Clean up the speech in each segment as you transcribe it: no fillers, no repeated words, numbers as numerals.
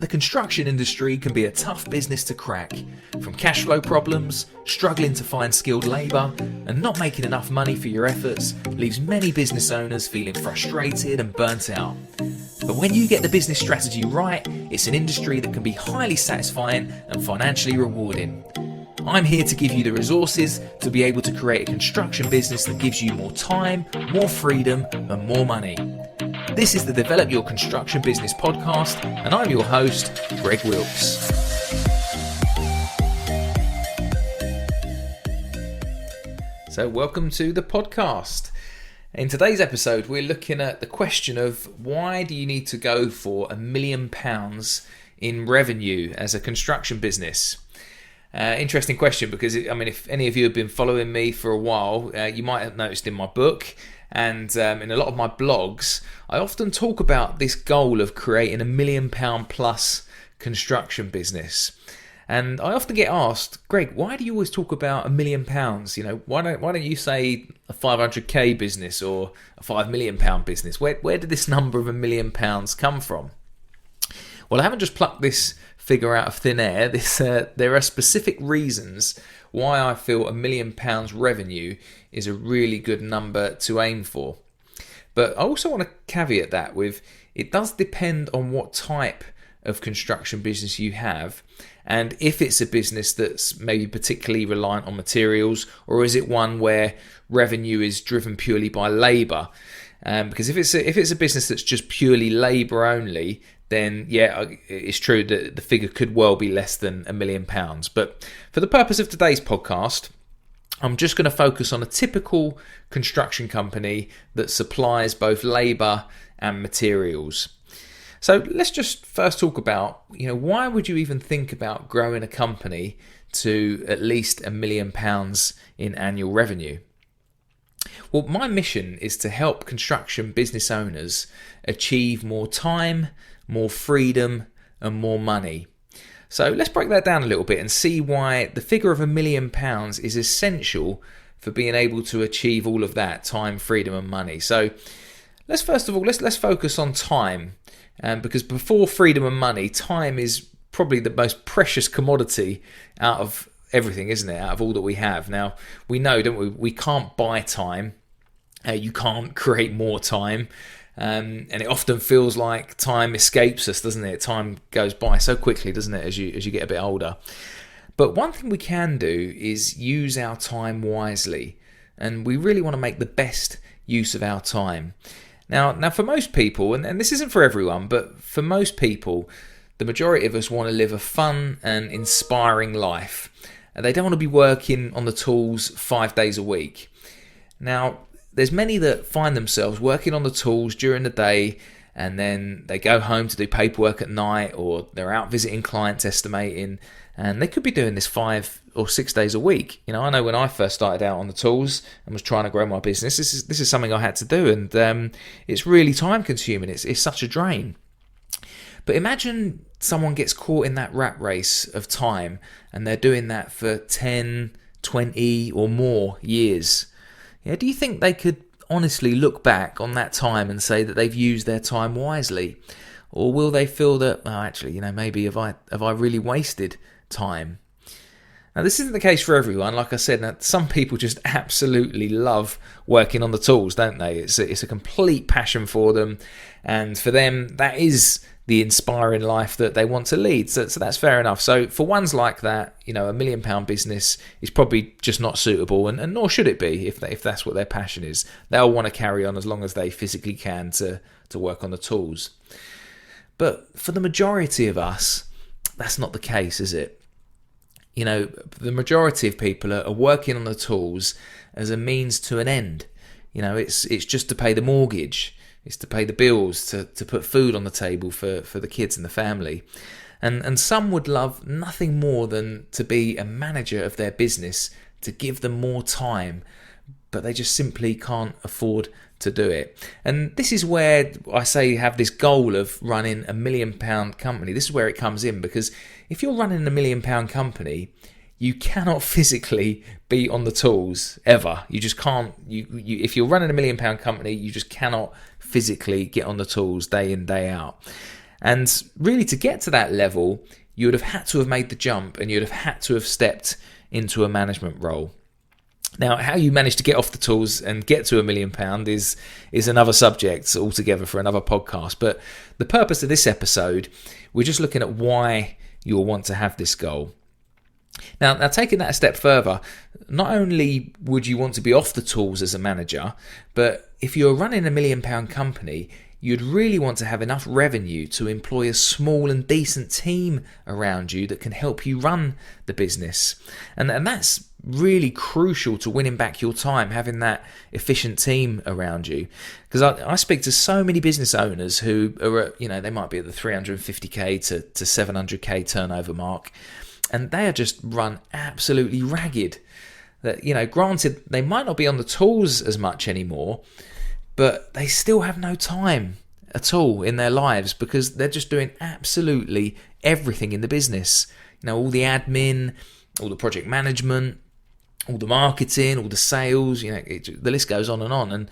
The construction industry can be a tough business to crack. From cash flow problems, struggling to find skilled labour, and not making enough money for your efforts leaves many business owners feeling frustrated and burnt out. But when you get the business strategy right, it's an industry that can be highly satisfying and financially rewarding. I'm here to give you the resources to be able to create a construction business that gives you more time, more freedom, and more money. This is the Develop Your Construction Business podcast, and I'm your host, Greg Wilkes. So welcome to the podcast. In today's episode, we're looking at the question of why do you need to go for £1 million in revenue as a construction business? Interesting question because, if any of you have been following me for a while, you might have noticed in my book and in a lot of my blogs, I often talk about this goal of creating £1 million plus construction business. And I often get asked, Greg, why do you always talk about £1 million? Why don't you say a 500k business or a £5 million business? Where did this number of £1 million come from? Well, I haven't just plucked this figure out of thin air. There are specific reasons why I feel £1 million revenue is a really good number to aim for. But I also want to caveat that with, it does depend on what type of construction business you have, and if it's a business that's maybe particularly reliant on materials, or is it one where revenue is driven purely by labour? Because if it's a business that's just purely labour only, then yeah, it's true that the figure could well be less than £1 million. But for the purpose of today's podcast, I'm just going to focus on a typical construction company that supplies both labour and materials. So let's just first talk about, why would you even think about growing a company to at least £1 million in annual revenue? Well, my mission is to help construction business owners achieve more time, more freedom, and more money. So let's break that down a little bit and see why the figure of £1 million is essential for being able to achieve all of that: time, freedom, and money. So let's focus on time, because before freedom and money, time is probably the most precious commodity out of everything, isn't it? Out of all that we have. Now, we know, don't we? We can't buy time. You can't create more time. And it often feels like time escapes us, doesn't it? Time goes by so quickly, doesn't it, as you get a bit older. But one thing we can do is use our time wisely. And we really want to make the best use of our time. Now for most people, and this isn't for everyone, but for most people, the majority of us want to live a fun and inspiring life. And they don't want to be working on the tools 5 days a week. Now, there's many that find themselves working on the tools during the day, and then they go home to do paperwork at night, or they're out visiting clients estimating, and they could be doing this 5 or 6 days a week. I know when I first started out on the tools and was trying to grow my business, this is something I had to do, and it's really time consuming. It's such a drain. But imagine someone gets caught in that rat race of time, and they're doing that for 10, 20 or more years. Yeah, do you think they could honestly look back on that time and say that they've used their time wisely? Or will they feel that, maybe have I really wasted time? Now, this isn't the case for everyone. Like I said, some people just absolutely love working on the tools, don't they? It's a complete passion for them. And for them, that is the inspiring life that they want to lead. So that's fair enough. So for ones like that, £1 million business is probably just not suitable, and nor should it be if that's what their passion is. They'll want to carry on as long as they physically can to work on the tools. But for the majority of us, that's not the case, is it? The majority of people are working on the tools as a means to an end. It's just to pay the mortgage. It's to pay the bills, to put food on the table for the kids and the family. And some would love nothing more than to be a manager of their business, to give them more time, but they just simply can't afford to do it. And this is where I say have this goal of running £1 million company. This is where it comes in, because if you're running £1 million company, you cannot physically be on the tools ever. You just can't. If you're running £1 million company, you just cannot physically get on the tools day in, day out. And really, to get to that level, you would have had to have made the jump and you'd have had to have stepped into a management role. Now, how you manage to get off the tools and get to £1 million is another subject altogether for another podcast. But the purpose of this episode, we're just looking at why you'll want to have this goal. Now, taking that a step further, not only would you want to be off the tools as a manager, but if you're running £1 million company, you'd really want to have enough revenue to employ a small and decent team around you that can help you run the business. And that's really crucial to winning back your time, having that efficient team around you. Because I speak to so many business owners who are at, they might be at the 350k to 700k turnover mark, and they are just run absolutely ragged. That, granted, they might not be on the tools as much anymore, but they still have no time at all in their lives because they're just doing absolutely everything in the business. All the admin, all the project management, all the marketing, all the sales, the list goes on. And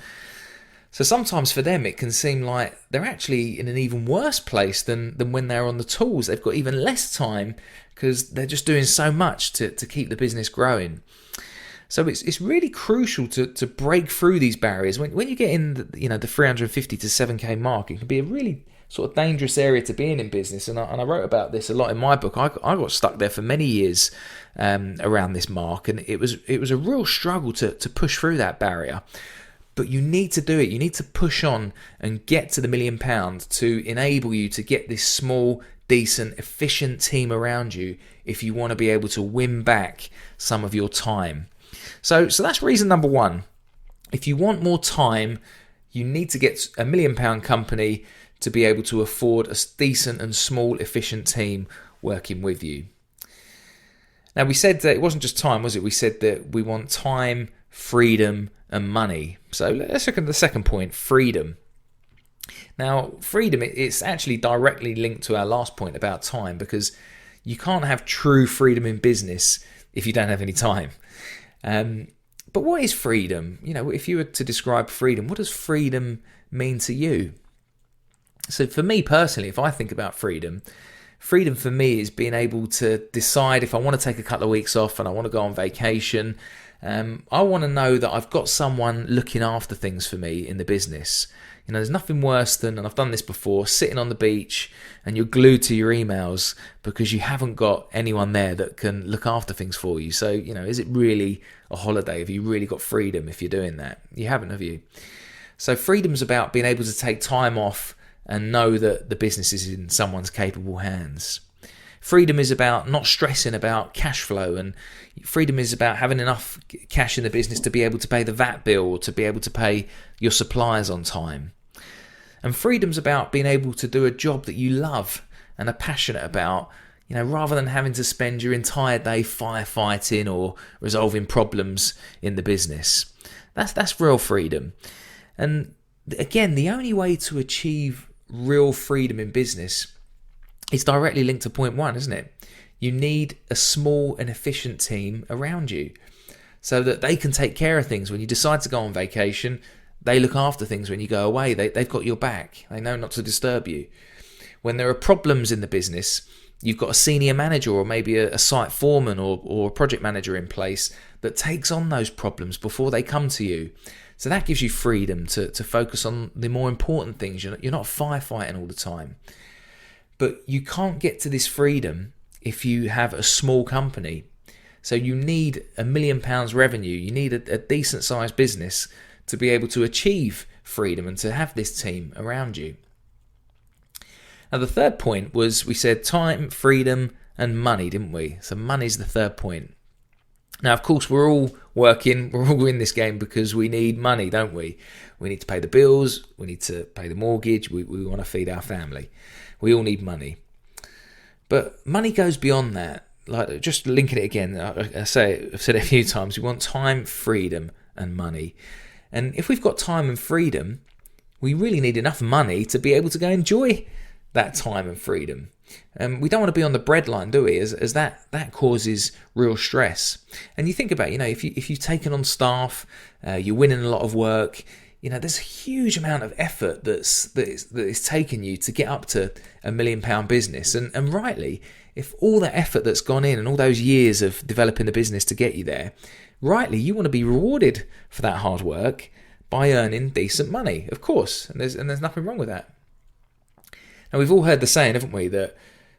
so sometimes for them, it can seem like they're actually in an even worse place than when they're on the tools. They've got even less time because they're just doing so much to keep the business growing. So it's really crucial to break through these barriers. When you get in the 350 to 7k mark, it can be a really sort of dangerous area to be in business. And I wrote about this a lot in my book. I got stuck there for many years around this mark, and it was a real struggle to push through that barrier. But you need to do it. You need to push on and get to the £1 million to enable you to get this small, decent, efficient team around you if you want to be able to win back some of your time. So that's reason number one. If you want more time, you need to get a £1 million company to be able to afford a decent and small, efficient team working with you. Now, we said that it wasn't just time, was it? We said that we want time, freedom, and money. So let's look at the second point, freedom. Now, freedom, it's actually directly linked to our last point about time, because you can't have true freedom in business if you don't have any time. But what is freedom? If you were to describe freedom, what does freedom mean to you? So for me personally, if I think about freedom for me is being able to decide if I want to take a couple of weeks off and I want to go on vacation. I want to know that I've got someone looking after things for me in the business. There's nothing worse than, and I've done this before, sitting on the beach and you're glued to your emails because you haven't got anyone there that can look after things for you. So, is it really a holiday? Have you really got freedom if you're doing that? You haven't, have you? So freedom's about being able to take time off and know that the business is in someone's capable hands. Freedom is about not stressing about cash flow, and freedom is about having enough cash in the business to be able to pay the VAT bill or to be able to pay your suppliers on time. And freedom's about being able to do a job that you love and are passionate about, rather than having to spend your entire day firefighting or resolving problems in the business. That's real freedom. And again, the only way to achieve real freedom in business is directly linked to point one, isn't it? You need a small and efficient team around you so that they can take care of things. When you decide to go on vacation, they look after things when you go away. They've got your back. They know not to disturb you. When there are problems in the business, you've got a senior manager or maybe a site foreman or a project manager in place that takes on those problems before they come to you. So that gives you freedom to focus on the more important things. You're not firefighting all the time. But you can't get to this freedom if you have a small company. So you need £1 million revenue. You need a decent sized business to be able to achieve freedom and to have this team around you. Now the third point was, we said time, freedom, and money, didn't we? So money's the third point. Now, of course, we're all in this game because we need money, don't we? We need to pay the bills, we need to pay the mortgage, we want to feed our family. We all need money. But money goes beyond that. Like, just linking it again, I've said it a few times, we want time, freedom, and money. And if we've got time and freedom, we really need enough money to be able to go enjoy that time and freedom. We don't want to be on the breadline, do we? As that causes real stress. And you think about, if you've taken on staff, you're winning a lot of work, there's a huge amount of effort that is taking you to get up to £1 million business. And rightly, if all that effort that's gone in and all those years of developing the business to get you there, rightly, you want to be rewarded for that hard work by earning decent money, of course. And there's nothing wrong with that. Now, we've all heard the saying, haven't we, that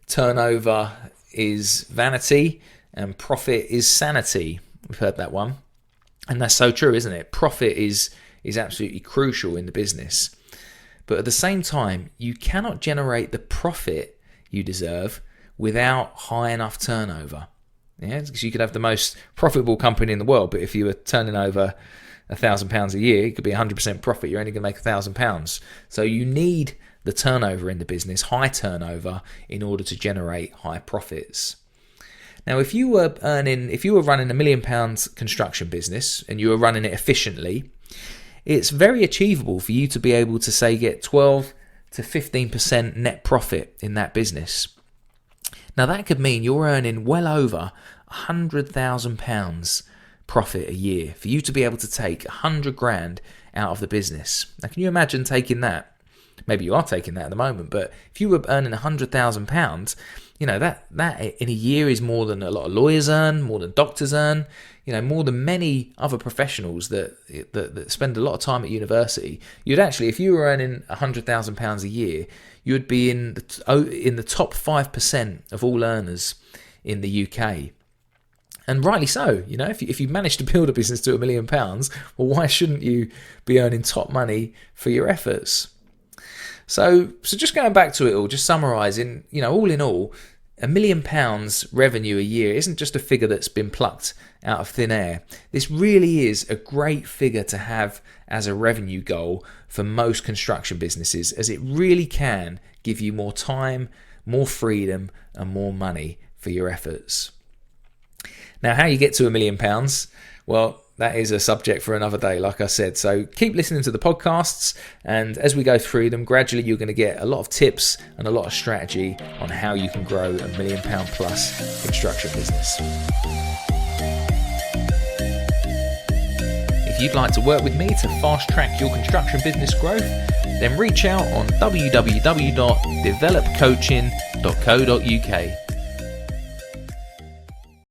turnover is vanity and profit is sanity. We've heard that one. And that's so true, isn't it? Profit is absolutely crucial in the business. But at the same time, you cannot generate the profit you deserve without high enough turnover. Yeah, because you could have the most profitable company in the world, but if you were turning over £1,000 a year, it could be 100% profit. You're only going to make £1,000. So you need the turnover in the business, high turnover, in order to generate high profits. Now, if you were running £1 million construction business and you were running it efficiently, it's very achievable for you to be able to, say, get 12 to 15% net profit in that business. Now, that could mean you're earning well over £100,000 profit a year for you to be able to take 100 grand out of the business. Now, can you imagine taking that? Maybe you are taking that at the moment, but if you were earning £100,000, that in a year is more than a lot of lawyers earn, more than doctors earn, more than many other professionals that spend a lot of time at university. You'd actually, if you were earning £100,000 a year, you would be in the top 5% of all earners in the UK. And rightly so. If you manage to build a business to £1 million, well, why shouldn't you be earning top money for your efforts? So just going back to it all, just summarising, all in all, £1 million revenue a year isn't just a figure that's been plucked out of thin air. This really is a great figure to have as a revenue goal for most construction businesses, as it really can give you more time, more freedom, and more money for your efforts. Now, how you get to £1 million, well, that is a subject for another day, like I said. So keep listening to the podcasts, and as we go through them, gradually you're going to get a lot of tips and a lot of strategy on how you can grow £1 million plus construction business. If you'd like to work with me to fast track your construction business growth, then reach out on www.developcoaching.co.uk.